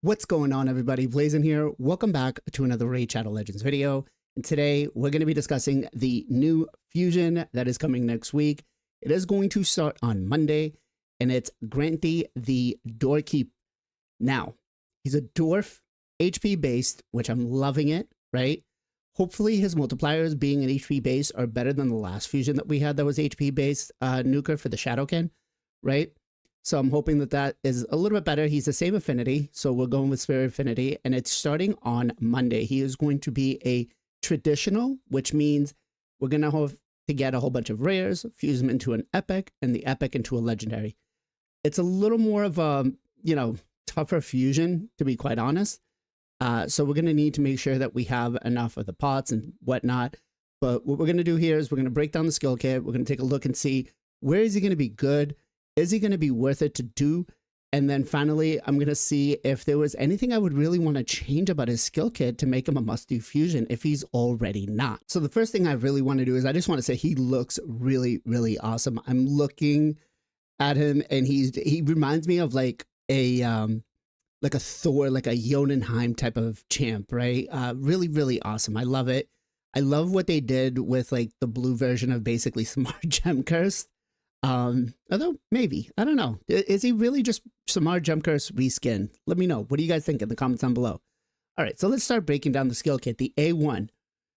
What's going on, everybody? Blazing here. Welcome back to another Raid Shadow Legends video. And today we're going to be discussing the new fusion that is coming next week. It is going to start on Monday, and it's Granty the Doorkeep. Now, he's a dwarf, HP based, which I'm loving it, right? Hopefully his multipliers being an HP base are better than the last fusion that we had that was HP based nuker for the Shadowkin, right? So I'm hoping that that is a little bit better. He's the same affinity, so we're going with Spirit Affinity, and it's starting on Monday. He is going to be a traditional, which means we're going to have to get a whole bunch of rares, fuse them into an epic, and the epic into a legendary. It's a little more of a, tougher fusion, to be quite honest. So we're going to need to make sure that we have enough of the pots and whatnot. But what we're going to do here is we're going to break down the skill kit. We're going to take a look and see where is he going to be good. Is he going to be worth it to do? And then finally, I'm going to see if there was anything I would really want to change about his skill kit to make him a must-do fusion if he's already not. So the first thing I really want to do is I just want to say he looks really, really awesome. I'm looking at him and he reminds me of like a Thor, like a Jotunheim type of champ, right? Really, really awesome. I love it. I love what they did with like the blue version of basically Smart Gem Curse. Although maybe, I don't know. Is he really just Samar Gem Curse reskin? Let me know. What do you guys think in the comments down below? All right, so let's start breaking down the skill kit. The A1,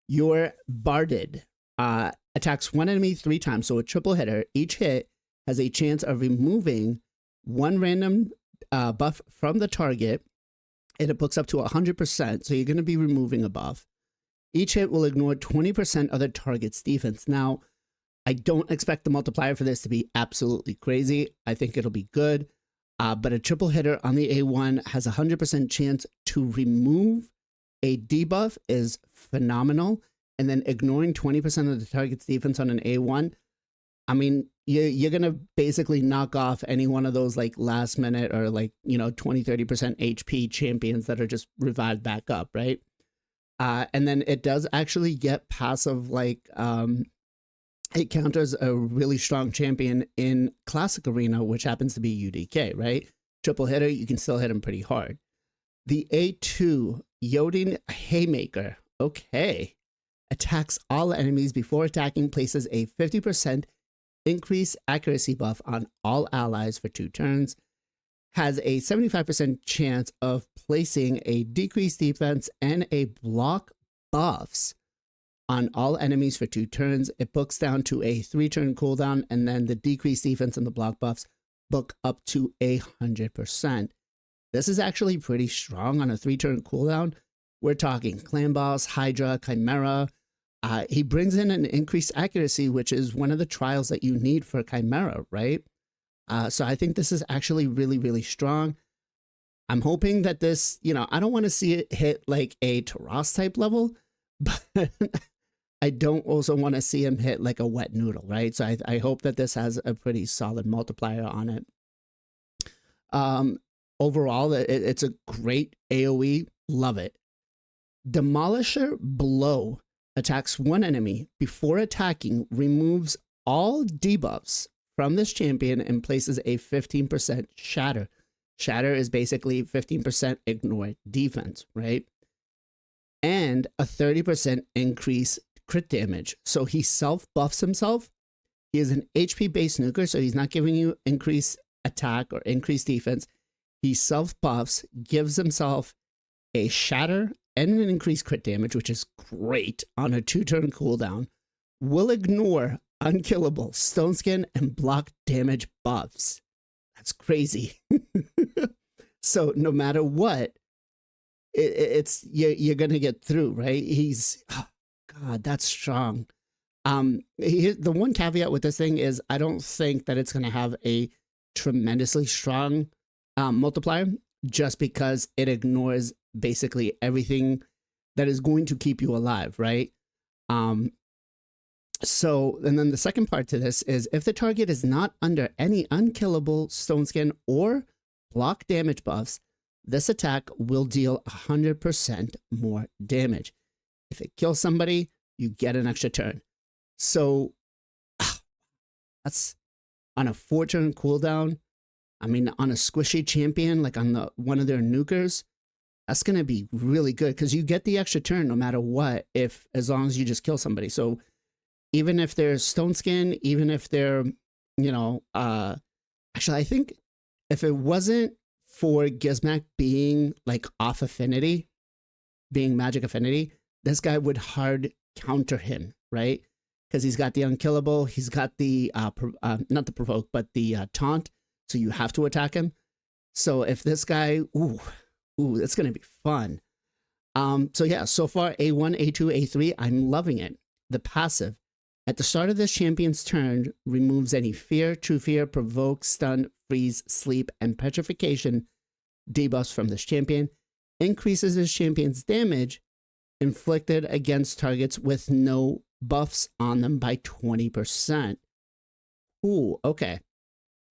your Barded, attacks one enemy 3 times, so a triple hitter. Each hit has a chance of removing one random buff from the target, and it books up to 100%, so you're going to be removing a buff. Each hit will ignore 20% of the target's defense. Now, I don't expect the multiplier for this to be absolutely crazy. I think it'll be good. But a triple hitter on the A1 has a 100% chance to remove a debuff is phenomenal. And then ignoring 20% of the target's defense on an A1, I mean, you're going to basically knock off any one of those like last minute or like, 20, 30% HP champions that are just revived back up, right? And then it does actually get passive like... it counters a really strong champion in Classic Arena, which happens to be UDK, right? Triple hitter, you can still hit him pretty hard. The A2, Jotun Haymaker, okay. Attacks all enemies before attacking, places a 50% increased accuracy buff on all allies for 2 turns, has a 75% chance of placing a decreased defense and a block buffs on all enemies for 2 turns. It books down to a 3-turn cooldown, and then the decreased defense and the block buffs book up to 100%. This is actually pretty strong on a 3-turn cooldown. We're talking Clan Boss, Hydra, Chimera. He brings in an increased accuracy, which is one of the trials that you need for Chimera, right? So I think this is actually really, really strong. I'm hoping that this, I don't want to see it hit like a Taras type level, but I don't also want to see him hit like a wet noodle, right? So I hope that this has a pretty solid multiplier on it. Overall, it's a great AoE. Love it. Demolisher Blow attacks one enemy. Before attacking, removes all debuffs from this champion and places a 15% shatter. Shatter is basically 15% ignore defense, right? And a 30% increase crit damage. So he self-buffs himself. He is an HP-based nuker, so he's not giving you increased attack or increased defense. He self-buffs, gives himself a shatter and an increased crit damage, which is great on a 2-turn cooldown. Will ignore unkillable stone skin and block damage buffs. That's crazy. So no matter what, you're gonna get through, right? He's... God, that's strong. The one caveat with this thing is I don't think that it's going to have a tremendously strong multiplier, just because it ignores basically everything that is going to keep you alive, right? So, and then the second part to this is if the target is not under any unkillable stone skin or block damage buffs, this attack will deal 100% more damage. If it kills somebody, you get an extra turn. So that's on a 4-turn cooldown. I mean, on a squishy champion, like on the one of their nukers, that's going to be really good because you get the extra turn no matter what, if as long as you just kill somebody. So even if they're stone skin, even if they're, you know, actually, I think if it wasn't for Gizmak being like off affinity, being magic affinity, this guy would hard counter him, right? Because he's got the unkillable, he's got the not the provoke, but the taunt. So you have to attack him. So if this guy, ooh, it's gonna be fun. So yeah, so far A1, A2, A3, I'm loving it. The passive. At the start of this champion's turn, removes any fear, true fear, provoke, stun, freeze, sleep, and petrification debuffs from this champion. Increases this champion's damage inflicted against targets with no buffs on them by 20%. Ooh, okay.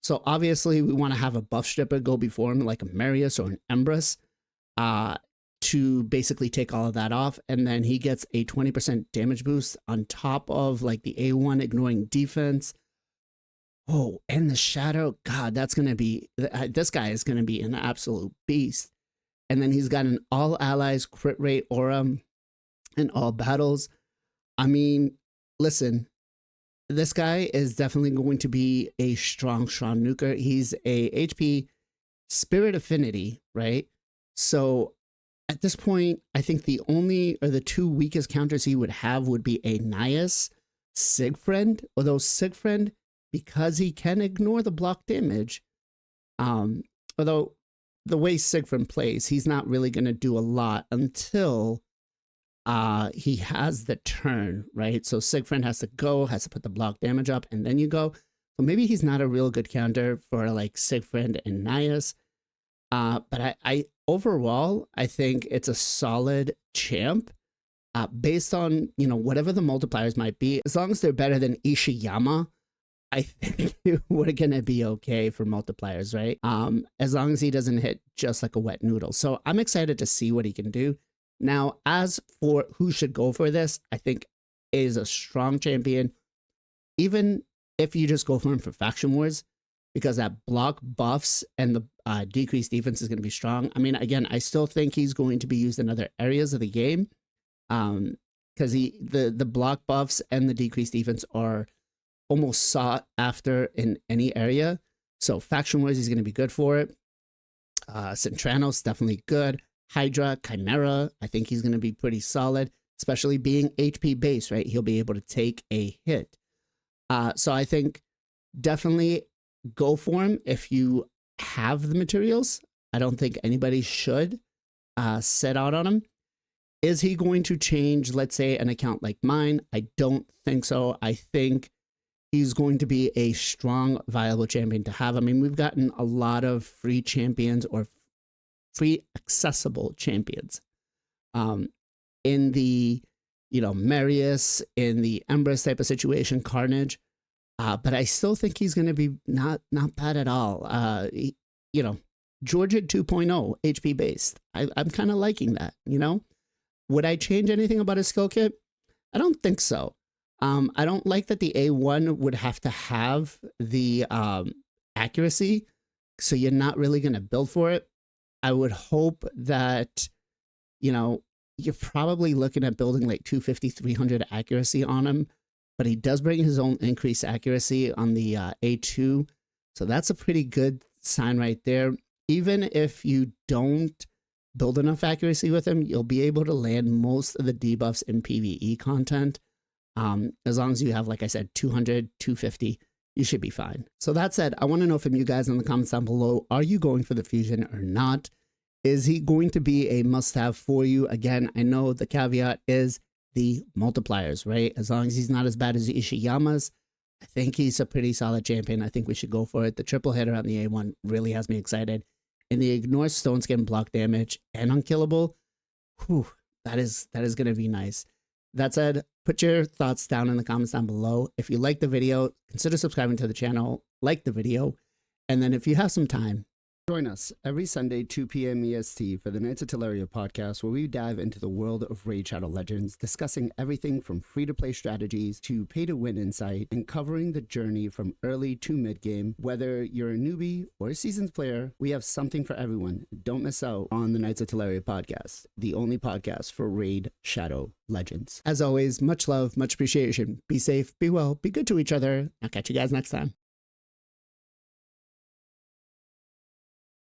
So obviously we want to have a buff stripper go before him like a Marius or an Empress to basically take all of that off. And then he gets a 20% damage boost on top of like the A1 ignoring defense. Oh, and the shadow. God, that's going to be, this guy is going to be an absolute beast. And then he's got an all allies crit rate aura in all battles. I mean, listen, this guy is definitely going to be a strong nuker. He's a HP spirit affinity, right? So at this point, I think the only or the two weakest counters he would have would be a Nias Sigfriend, although Sigfriend, because he can ignore the block damage, although the way Sigfriend plays, he's not really going to do a lot until he has the turn, right? So Sigfriend has to go, has to put the block damage up, and then you go. So maybe he's not a real good counter for like Sigfriend and Nias. But I overall, I think it's a solid champ based on, you know, whatever the multipliers might be. As long as they're better than Ishiyama, I think we're going to be okay for multipliers, right? As long as he doesn't hit just like a wet noodle. So I'm excited to see what he can do. Now, as for who should go for this, I think is a strong champion, even if you just go for him for Faction Wars, because that block buffs and the decreased defense is going to be strong. I mean, again, I still think he's going to be used in other areas of the game because the block buffs and the decreased defense are almost sought after in any area. So Faction Wars, he's going to be good for it. Centranos, definitely good. Hydra, Chimera, I think he's going to be pretty solid, especially being HP based, right? He'll be able to take a hit. So I think definitely go for him if you have the materials. I don't think anybody should set out on him. Is he going to change, let's say, an account like mine? I don't think so. I think he's going to be a strong, viable champion to have. I mean, we've gotten a lot of free champions or free accessible champions in the, you know, Marius, in the Empress type of situation, Carnage. But I still think he's going to be not bad at all. You know, Georgia 2.0 HP based. I'm kind of liking that, you know. Would I change anything about his skill kit? I don't think so. I don't like that the A1 would have to have the accuracy, so you're not really going to build for it. I would hope that, you know, you're probably looking at building like 250, 300 accuracy on him, but he does bring his own increased accuracy on the A2. So that's a pretty good sign right there. Even if you don't build enough accuracy with him, you'll be able to land most of the debuffs in PvE content. As long as you have, like I said, 200, 250, you should be fine. So that said, I want to know from you guys in the comments down below, are you going for the fusion or not? Is he going to be a must-have for you? Again, I know the caveat is the multipliers, right? As long as he's not as bad as Ishiyama's, I think he's a pretty solid champion. I think we should go for it. The triple hitter on the A1 really has me excited. And the ignore stone skin block damage and unkillable, whew, that is going to be nice. That said, put your thoughts down in the comments down below. If you like the video, consider subscribing to the channel, like the video, and then if you have some time, Join us every Sunday, 2 p.m. EST for the Knights of Teleria podcast, where we dive into the world of Raid Shadow Legends, discussing everything from free-to-play strategies to pay-to-win insight, and covering the journey from early to mid-game. Whether you're a newbie or a seasoned player, we have something for everyone. Don't miss out on the Knights of Teleria podcast, the only podcast for Raid Shadow Legends. As always, much love, much appreciation. Be safe, be well, be good to each other. I'll catch you guys next time.